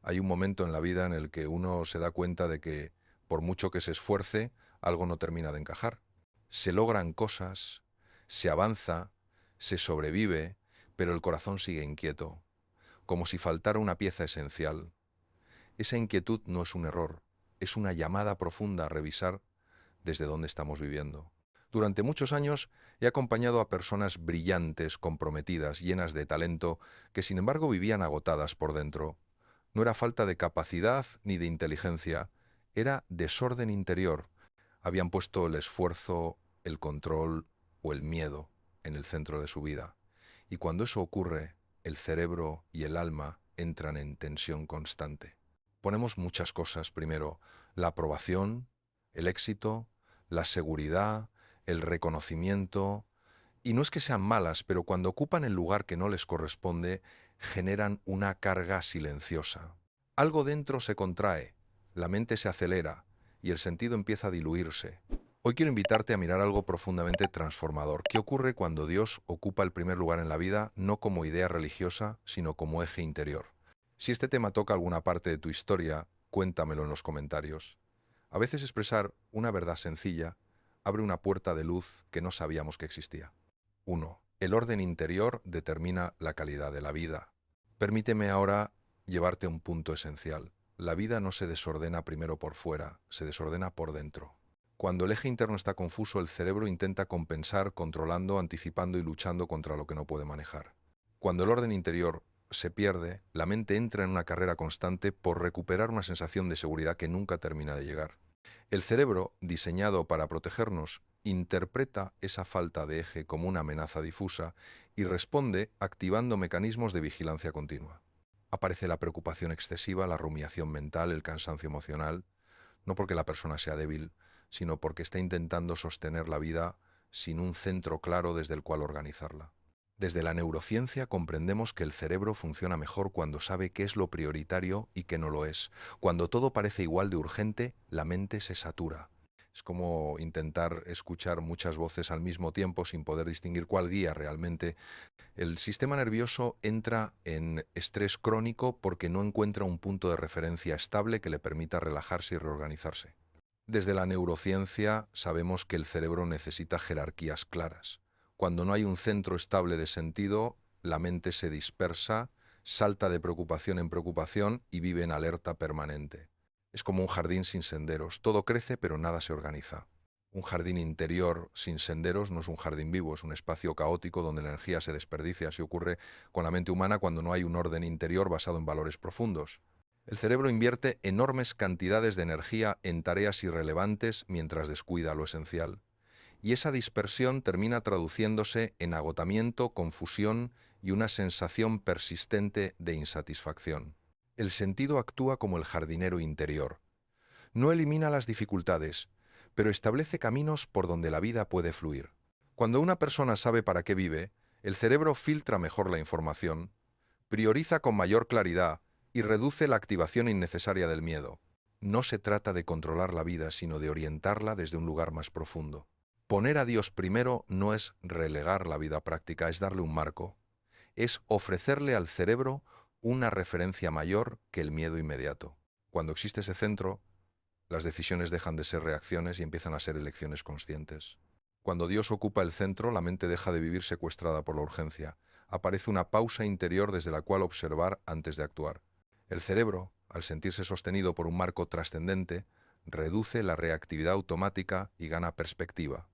Hay un momento en la vida en el que uno se da cuenta de que, por mucho que se esfuerce, algo no termina de encajar. Se logran cosas, se avanza, se sobrevive, pero el corazón sigue inquieto, como si faltara una pieza esencial. Esa inquietud no es un error, es una llamada profunda a revisar desde dónde estamos viviendo. Durante muchos años he acompañado a personas brillantes, comprometidas, llenas de talento, que sin embargo vivían agotadas por dentro. No era falta de capacidad ni de inteligencia, era desorden interior. Habían puesto el esfuerzo, el control o el miedo en el centro de su vida. Y cuando eso ocurre, el cerebro y el alma entran en tensión constante. Ponemos muchas cosas primero: la aprobación, el éxito, la seguridad, el reconocimiento. Y no es que sean malas, pero cuando ocupan el lugar que no les corresponde, generan una carga silenciosa. Algo dentro se contrae, la mente se acelera y el sentido empieza a diluirse. Hoy quiero invitarte a mirar algo profundamente transformador. ¿Qué ocurre cuando Dios ocupa el primer lugar en la vida, no como idea religiosa, sino como eje interior? Si este tema toca alguna parte de tu historia, cuéntamelo en los comentarios. A veces expresar una verdad sencilla abre una puerta de luz que no sabíamos que existía. 1. El orden interior determina la calidad de la vida. Permíteme ahora llevarte a un punto esencial. La vida no se desordena primero por fuera, se desordena por dentro. Cuando el eje interno está confuso, el cerebro intenta compensar, controlando, anticipando y luchando contra lo que no puede manejar. Cuando el orden interior se pierde, la mente entra en una carrera constante por recuperar una sensación de seguridad que nunca termina de llegar. El cerebro, diseñado para protegernos, interpreta esa falta de eje como una amenaza difusa y responde activando mecanismos de vigilancia continua. Aparece la preocupación excesiva, la rumiación mental, el cansancio emocional, no porque la persona sea débil, sino porque está intentando sostener la vida sin un centro claro desde el cual organizarla. Desde la neurociencia comprendemos que el cerebro funciona mejor cuando sabe qué es lo prioritario y qué no lo es. Cuando todo parece igual de urgente, la mente se satura. Es como intentar escuchar muchas voces al mismo tiempo sin poder distinguir cuál guía realmente. El sistema nervioso entra en estrés crónico porque no encuentra un punto de referencia estable que le permita relajarse y reorganizarse. Desde la neurociencia sabemos que el cerebro necesita jerarquías claras. Cuando no hay un centro estable de sentido, la mente se dispersa, salta de preocupación en preocupación y vive en alerta permanente. Es como un jardín sin senderos. Todo crece, pero nada se organiza. Un jardín interior sin senderos no es un jardín vivo, es un espacio caótico donde la energía se desperdicia. Así ocurre con la mente humana cuando no hay un orden interior basado en valores profundos. El cerebro invierte enormes cantidades de energía en tareas irrelevantes mientras descuida lo esencial. Y esa dispersión termina traduciéndose en agotamiento, confusión y una sensación persistente de insatisfacción. El sentido actúa como el jardinero interior. No elimina las dificultades, pero establece caminos por donde la vida puede fluir. Cuando una persona sabe para qué vive, el cerebro filtra mejor la información, prioriza con mayor claridad y reduce la activación innecesaria del miedo. No se trata de controlar la vida, sino de orientarla desde un lugar más profundo. Poner a Dios primero no es relegar la vida práctica, es darle un marco. Es ofrecerle al cerebro una referencia mayor que el miedo inmediato. Cuando existe ese centro, las decisiones dejan de ser reacciones y empiezan a ser elecciones conscientes. Cuando Dios ocupa el centro, la mente deja de vivir secuestrada por la urgencia. Aparece una pausa interior desde la cual observar antes de actuar. El cerebro, al sentirse sostenido por un marco trascendente, reduce la reactividad automática y gana perspectiva.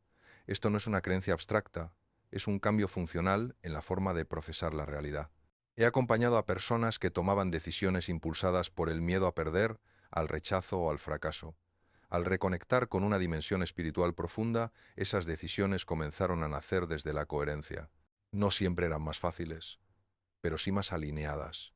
Esto no es una creencia abstracta, es un cambio funcional en la forma de procesar la realidad. He acompañado a personas que tomaban decisiones impulsadas por el miedo a perder, al rechazo o al fracaso. Al reconectar con una dimensión espiritual profunda, esas decisiones comenzaron a nacer desde la coherencia. No siempre eran más fáciles, pero sí más alineadas.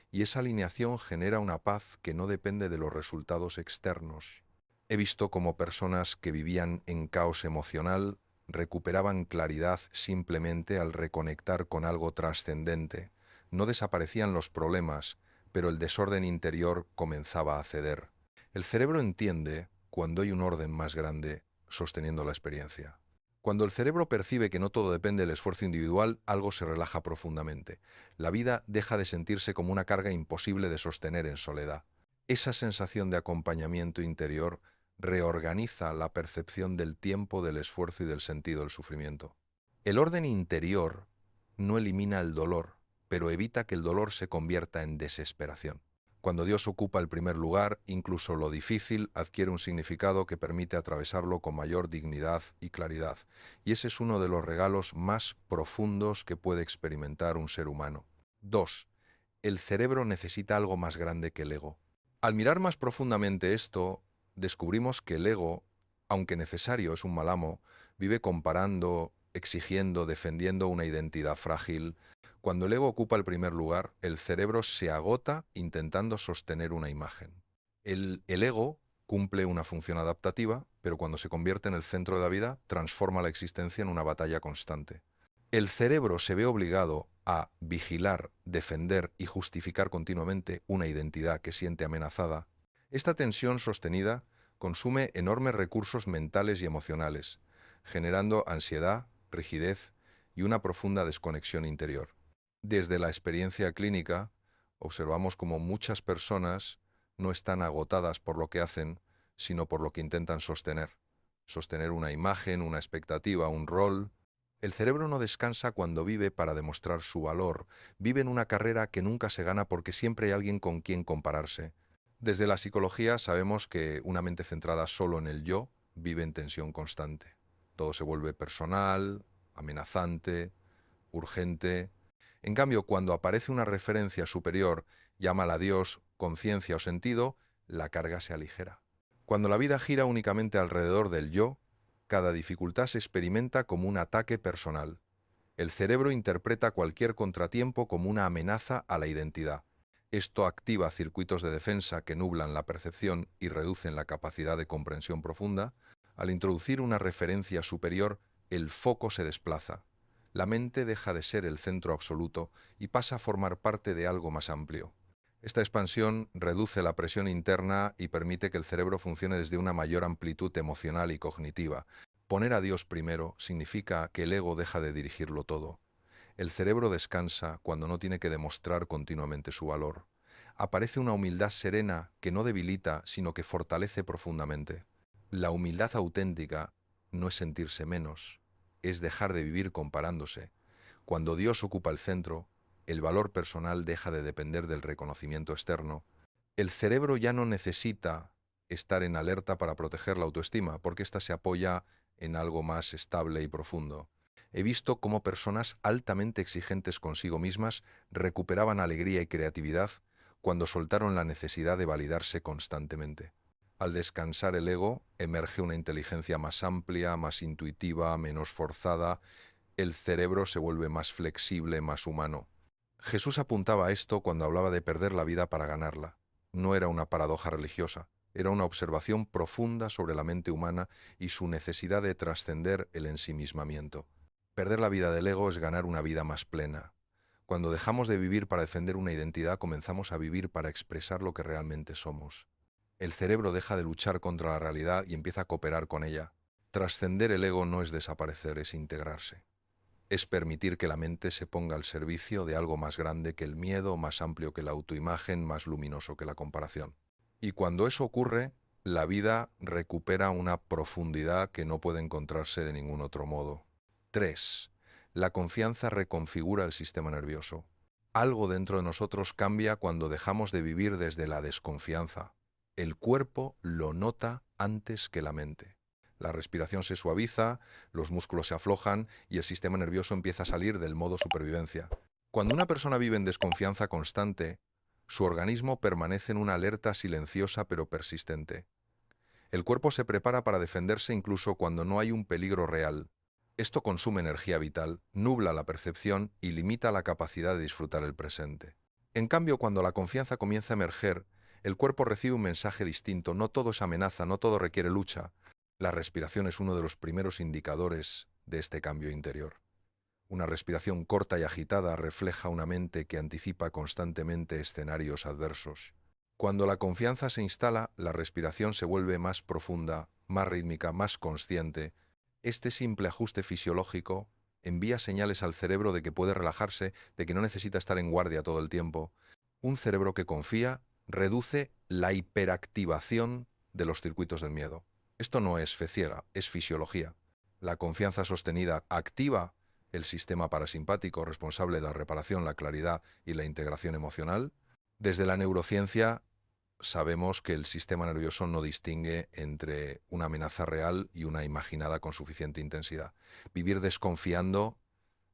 Y esa alineación genera una paz que no depende de los resultados externos. He visto cómo personas que vivían en caos emocional recuperaban claridad simplemente al reconectar con algo trascendente. No desaparecían los problemas, pero el desorden interior comenzaba a ceder. El cerebro entiende cuando hay un orden más grande sosteniendo la experiencia. Cuando el cerebro percibe que no todo depende del esfuerzo individual, algo se relaja profundamente. La vida deja de sentirse como una carga imposible de sostener en soledad. Esa sensación de acompañamiento interior reorganiza la percepción del tiempo, del esfuerzo y del sentido del sufrimiento. El orden interior no elimina el dolor, pero evita que el dolor se convierta en desesperación. Cuando Dios ocupa el primer lugar, incluso lo difícil adquiere un significado que permite atravesarlo con mayor dignidad y claridad. Y ese es uno de los regalos más profundos que puede experimentar un ser humano. 2. El cerebro necesita algo más grande que el ego. Al mirar más profundamente esto, descubrimos que el ego, aunque necesario, es un mal amo, vive comparando, exigiendo, defendiendo una identidad frágil. Cuando el ego ocupa el primer lugar, el cerebro se agota intentando sostener una imagen. El ego cumple una función adaptativa, pero cuando se convierte en el centro de la vida, transforma la existencia en una batalla constante. El cerebro se ve obligado a vigilar, defender y justificar continuamente una identidad que siente amenazada. Esta tensión sostenida consume enormes recursos mentales y emocionales, generando ansiedad, rigidez y una profunda desconexión interior. Desde la experiencia clínica, observamos cómo muchas personas no están agotadas por lo que hacen, sino por lo que intentan sostener. Sostener una imagen, una expectativa, un rol. El cerebro no descansa cuando vive para demostrar su valor. Vive en una carrera que nunca se gana porque siempre hay alguien con quien compararse. Desde la psicología sabemos que una mente centrada solo en el yo vive en tensión constante. Todo se vuelve personal, amenazante, urgente. En cambio, cuando aparece una referencia superior, llámala Dios, conciencia o sentido, la carga se aligera. Cuando la vida gira únicamente alrededor del yo, cada dificultad se experimenta como un ataque personal. El cerebro interpreta cualquier contratiempo como una amenaza a la identidad. Esto activa circuitos de defensa que nublan la percepción y reducen la capacidad de comprensión profunda. Al introducir una referencia superior, el foco se desplaza. La mente deja de ser el centro absoluto y pasa a formar parte de algo más amplio. Esta expansión reduce la presión interna y permite que el cerebro funcione desde una mayor amplitud emocional y cognitiva. Poner a Dios primero significa que el ego deja de dirigirlo todo. El cerebro descansa cuando no tiene que demostrar continuamente su valor. Aparece una humildad serena que no debilita, sino que fortalece profundamente. La humildad auténtica no es sentirse menos, es dejar de vivir comparándose. Cuando Dios ocupa el centro, el valor personal deja de depender del reconocimiento externo. El cerebro ya no necesita estar en alerta para proteger la autoestima, porque ésta se apoya en algo más estable y profundo. He visto cómo personas altamente exigentes consigo mismas recuperaban alegría y creatividad cuando soltaron la necesidad de validarse constantemente. Al descansar el ego, emerge una inteligencia más amplia, más intuitiva, menos forzada. El cerebro se vuelve más flexible, más humano. Jesús apuntaba a esto cuando hablaba de perder la vida para ganarla. No era una paradoja religiosa, era una observación profunda sobre la mente humana y su necesidad de trascender el ensimismamiento. Perder la vida del ego es ganar una vida más plena. Cuando dejamos de vivir para defender una identidad, comenzamos a vivir para expresar lo que realmente somos. El cerebro deja de luchar contra la realidad y empieza a cooperar con ella. Trascender el ego no es desaparecer, es integrarse. Es permitir que la mente se ponga al servicio de algo más grande que el miedo, más amplio que la autoimagen, más luminoso que la comparación. Y cuando eso ocurre, la vida recupera una profundidad que no puede encontrarse de ningún otro modo. 3. La confianza reconfigura el sistema nervioso. Algo dentro de nosotros cambia cuando dejamos de vivir desde la desconfianza. El cuerpo lo nota antes que la mente. La respiración se suaviza, los músculos se aflojan y el sistema nervioso empieza a salir del modo supervivencia. Cuando una persona vive en desconfianza constante, su organismo permanece en una alerta silenciosa pero persistente. El cuerpo se prepara para defenderse incluso cuando no hay un peligro real. Esto consume energía vital, nubla la percepción y limita la capacidad de disfrutar el presente. En cambio, cuando la confianza comienza a emerger, el cuerpo recibe un mensaje distinto. No todo es amenaza, no todo requiere lucha. La respiración es uno de los primeros indicadores de este cambio interior. Una respiración corta y agitada refleja una mente que anticipa constantemente escenarios adversos. Cuando la confianza se instala, la respiración se vuelve más profunda, más rítmica, más consciente. Este simple ajuste fisiológico envía señales al cerebro de que puede relajarse, de que no necesita estar en guardia todo el tiempo. Un cerebro que confía reduce la hiperactivación de los circuitos del miedo. Esto no es fe ciega, es fisiología. La confianza sostenida activa el sistema parasimpático responsable de la reparación, la claridad y la integración emocional. Desde la neurociencia sabemos que el sistema nervioso no distingue entre una amenaza real y una imaginada con suficiente intensidad. Vivir desconfiando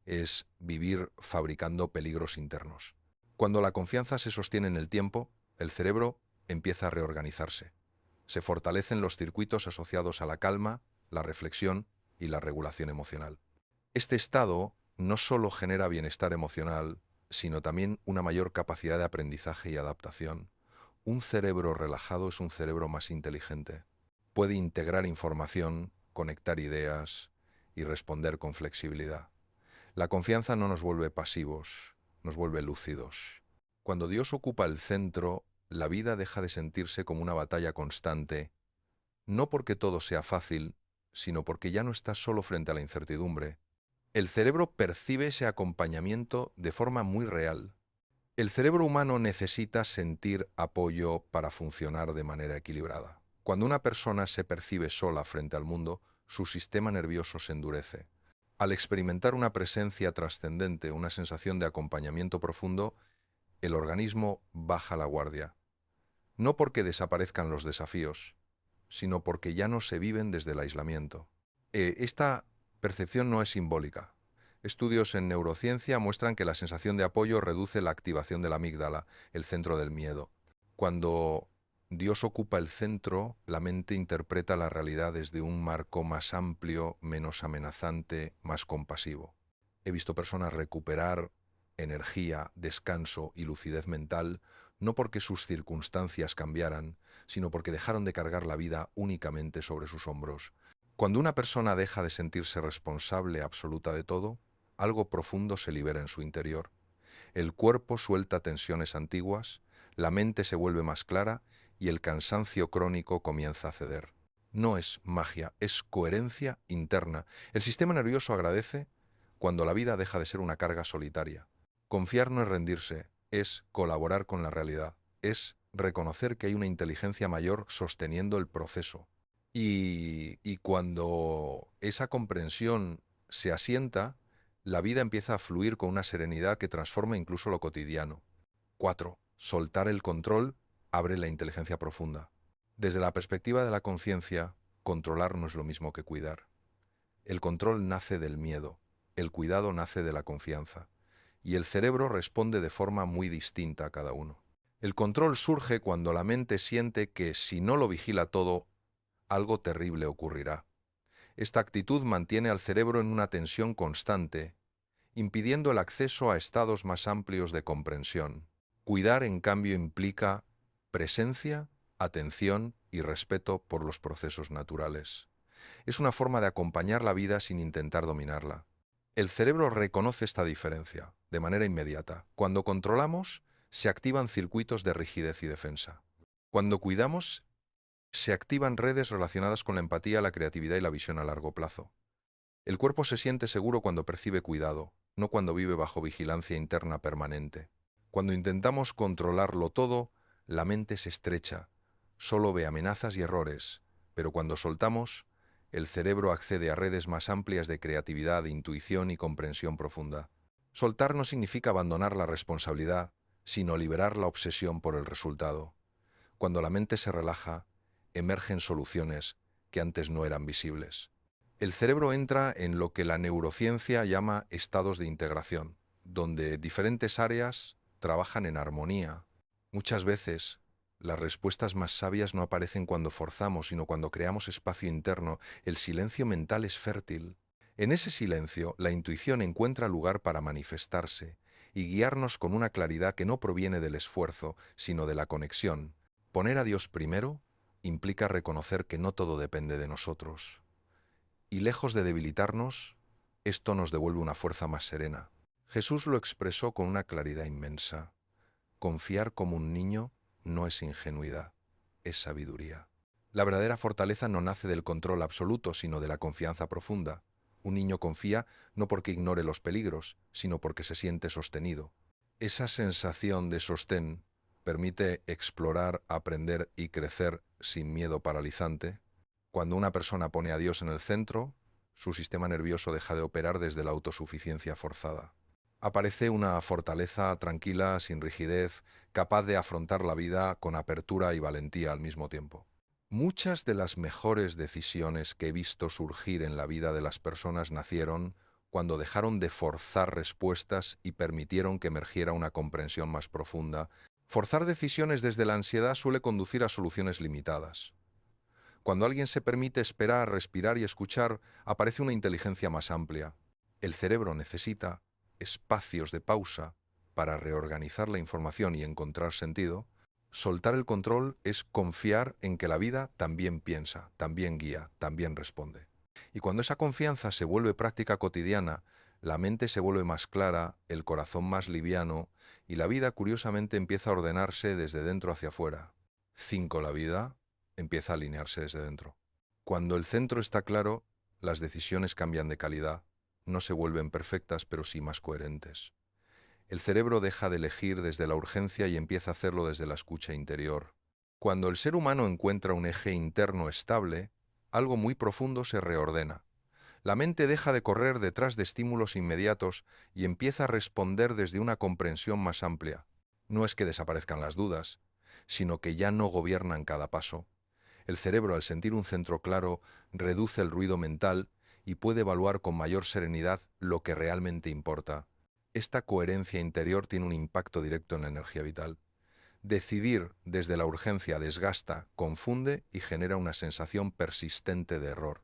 es vivir fabricando peligros internos. Cuando la confianza se sostiene en el tiempo, el cerebro empieza a reorganizarse. Se fortalecen los circuitos asociados a la calma, la reflexión y la regulación emocional. Este estado no solo genera bienestar emocional, sino también una mayor capacidad de aprendizaje y adaptación. Un cerebro relajado es un cerebro más inteligente. Puede integrar información, conectar ideas y responder con flexibilidad. La confianza no nos vuelve pasivos, nos vuelve lúcidos. Cuando Dios ocupa el centro, la vida deja de sentirse como una batalla constante, no porque todo sea fácil, sino porque ya no estás solo frente a la incertidumbre. El cerebro percibe ese acompañamiento de forma muy real. El cerebro humano necesita sentir apoyo para funcionar de manera equilibrada. Cuando una persona se percibe sola frente al mundo, su sistema nervioso se endurece. Al experimentar una presencia trascendente, una sensación de acompañamiento profundo, el organismo baja la guardia. No porque desaparezcan los desafíos, sino porque ya no se viven desde el aislamiento. Esta percepción no es simbólica. Estudios en neurociencia muestran que la sensación de apoyo reduce la activación de la amígdala, el centro del miedo. Cuando Dios ocupa el centro, la mente interpreta la realidad desde un marco más amplio, menos amenazante, más compasivo. He visto personas recuperar energía, descanso y lucidez mental, no porque sus circunstancias cambiaran, sino porque dejaron de cargar la vida únicamente sobre sus hombros. Cuando una persona deja de sentirse responsable absoluta de todo, algo profundo se libera en su interior. El cuerpo suelta tensiones antiguas, la mente se vuelve más clara y el cansancio crónico comienza a ceder. No es magia, es coherencia interna. El sistema nervioso agradece cuando la vida deja de ser una carga solitaria. Confiar no es rendirse, es colaborar con la realidad, es reconocer que hay una inteligencia mayor sosteniendo el proceso. Y cuando esa comprensión se asienta, la vida empieza a fluir con una serenidad que transforma incluso lo cotidiano. 4. Soltar el control abre la inteligencia profunda. Desde la perspectiva de la conciencia, controlar no es lo mismo que cuidar. El control nace del miedo, el cuidado nace de la confianza, y el cerebro responde de forma muy distinta a cada uno. El control surge cuando la mente siente que si no lo vigila todo, algo terrible ocurrirá. Esta actitud mantiene al cerebro en una tensión constante, impidiendo el acceso a estados más amplios de comprensión. Cuidar, en cambio, implica presencia, atención y respeto por los procesos naturales. Es una forma de acompañar la vida sin intentar dominarla. El cerebro reconoce esta diferencia de manera inmediata. Cuando controlamos, se activan circuitos de rigidez y defensa. Cuando cuidamos, se activan redes relacionadas con la empatía, la creatividad y la visión a largo plazo. El cuerpo se siente seguro cuando percibe cuidado, no cuando vive bajo vigilancia interna permanente. Cuando intentamos controlarlo todo, la mente se estrecha, solo ve amenazas y errores, pero cuando soltamos, el cerebro accede a redes más amplias de creatividad, intuición y comprensión profunda. Soltar no significa abandonar la responsabilidad, sino liberar la obsesión por el resultado. Cuando la mente se relaja, emergen soluciones que antes no eran visibles. El cerebro entra en lo que la neurociencia llama estados de integración, donde diferentes áreas trabajan en armonía. Muchas veces, las respuestas más sabias no aparecen cuando forzamos, sino cuando creamos espacio interno. El silencio mental es fértil. En ese silencio, la intuición encuentra lugar para manifestarse y guiarnos con una claridad que no proviene del esfuerzo, sino de la conexión. Poner a Dios primero implica reconocer que no todo depende de nosotros. Y lejos de debilitarnos, esto nos devuelve una fuerza más serena. Jesús lo expresó con una claridad inmensa. Confiar como un niño no es ingenuidad, es sabiduría. La verdadera fortaleza no nace del control absoluto, sino de la confianza profunda. Un niño confía no porque ignore los peligros, sino porque se siente sostenido. Esa sensación de sostén permite explorar, aprender y crecer sin miedo paralizante. Cuando una persona pone a Dios en el centro, su sistema nervioso deja de operar desde la autosuficiencia forzada. Aparece una fortaleza tranquila, sin rigidez, capaz de afrontar la vida con apertura y valentía al mismo tiempo. Muchas de las mejores decisiones que he visto surgir en la vida de las personas nacieron cuando dejaron de forzar respuestas y permitieron que emergiera una comprensión más profunda. Forzar decisiones desde la ansiedad suele conducir a soluciones limitadas. Cuando alguien se permite esperar, respirar y escuchar, aparece una inteligencia más amplia. El cerebro necesita espacios de pausa para reorganizar la información y encontrar sentido. Soltar el control es confiar en que la vida también piensa, también guía, también responde. Y cuando esa confianza se vuelve práctica cotidiana, la mente se vuelve más clara, el corazón más liviano y la vida curiosamente empieza a ordenarse desde dentro hacia afuera. 5. La vida empieza a alinearse desde dentro. Cuando el centro está claro, las decisiones cambian de calidad. No se vuelven perfectas, pero sí más coherentes. El cerebro deja de elegir desde la urgencia y empieza a hacerlo desde la escucha interior. Cuando el ser humano encuentra un eje interno estable, algo muy profundo se reordena. La mente deja de correr detrás de estímulos inmediatos y empieza a responder desde una comprensión más amplia. No es que desaparezcan las dudas, sino que ya no gobiernan cada paso. El cerebro, al sentir un centro claro, reduce el ruido mental y puede evaluar con mayor serenidad lo que realmente importa. Esta coherencia interior tiene un impacto directo en la energía vital. Decidir desde la urgencia desgasta, confunde y genera una sensación persistente de error.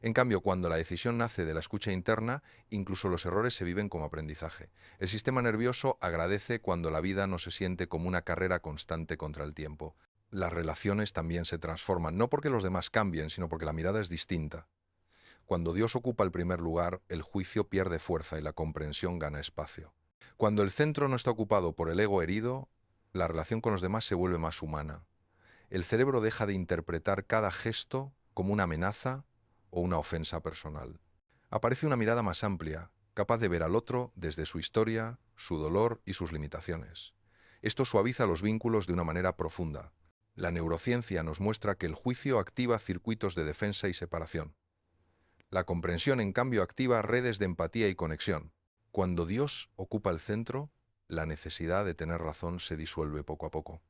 En cambio, cuando la decisión nace de la escucha interna, incluso los errores se viven como aprendizaje. El sistema nervioso agradece cuando la vida no se siente como una carrera constante contra el tiempo. Las relaciones también se transforman, no porque los demás cambien, sino porque la mirada es distinta. Cuando Dios ocupa el primer lugar, el juicio pierde fuerza y la comprensión gana espacio. Cuando el centro no está ocupado por el ego herido, la relación con los demás se vuelve más humana. El cerebro deja de interpretar cada gesto como una amenaza o una ofensa personal. Aparece una mirada más amplia, capaz de ver al otro desde su historia, su dolor y sus limitaciones. Esto suaviza los vínculos de una manera profunda. La neurociencia nos muestra que el juicio activa circuitos de defensa y separación. La comprensión, en cambio, activa redes de empatía y conexión. Cuando Dios ocupa el centro, la necesidad de tener razón se disuelve poco a poco.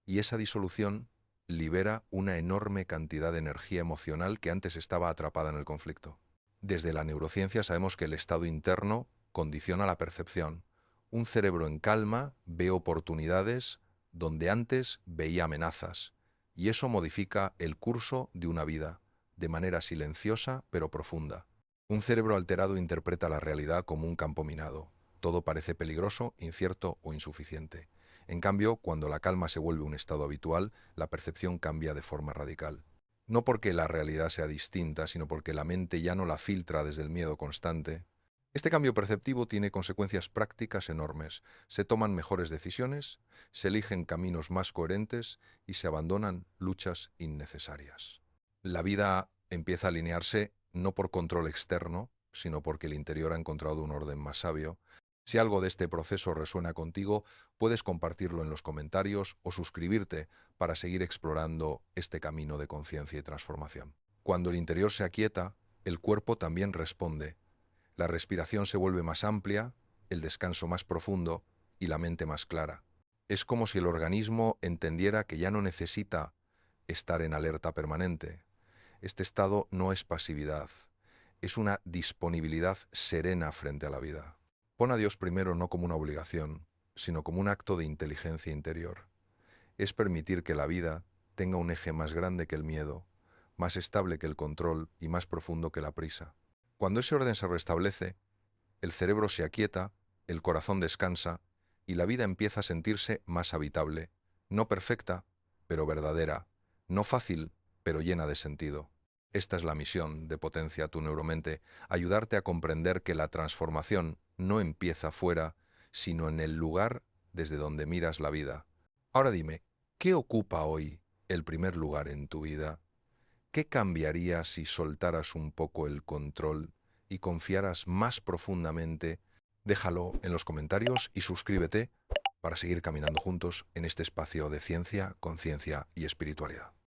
Y esa disolución libera una enorme cantidad de energía emocional que antes estaba atrapada en el conflicto. Desde la neurociencia sabemos que el estado interno condiciona la percepción. Un cerebro en calma ve oportunidades donde antes veía amenazas, y eso modifica el curso de una vida, de manera silenciosa pero profunda. Un cerebro alterado interpreta la realidad como un campo minado. Todo parece peligroso, incierto o insuficiente. En cambio, cuando la calma se vuelve un estado habitual, la percepción cambia de forma radical. No porque la realidad sea distinta, sino porque la mente ya no la filtra desde el miedo constante. Este cambio perceptivo tiene consecuencias prácticas enormes. Se toman mejores decisiones, se eligen caminos más coherentes y se abandonan luchas innecesarias. La vida empieza a alinearse no por control externo, sino porque el interior ha encontrado un orden más sabio. Si algo de este proceso resuena contigo, puedes compartirlo en los comentarios o suscribirte para seguir explorando este camino de conciencia y transformación. Cuando el interior se aquieta, el cuerpo también responde. La respiración se vuelve más amplia, el descanso más profundo y la mente más clara. Es como si el organismo entendiera que ya no necesita estar en alerta permanente. Este estado no es pasividad, es una disponibilidad serena frente a la vida. Pon a Dios primero no como una obligación, sino como un acto de inteligencia interior. Es permitir que la vida tenga un eje más grande que el miedo, más estable que el control y más profundo que la prisa. Cuando ese orden se restablece, el cerebro se aquieta, el corazón descansa y la vida empieza a sentirse más habitable, no perfecta, pero verdadera, no fácil, pero llena de sentido. Esta es la misión de Potencia tu Neuromente, ayudarte a comprender que la transformación no empieza fuera, sino en el lugar desde donde miras la vida. Ahora dime, ¿qué ocupa hoy el primer lugar en tu vida? ¿Qué cambiaría si soltaras un poco el control y confiaras más profundamente? Déjalo en los comentarios y suscríbete para seguir caminando juntos en este espacio de ciencia, conciencia y espiritualidad.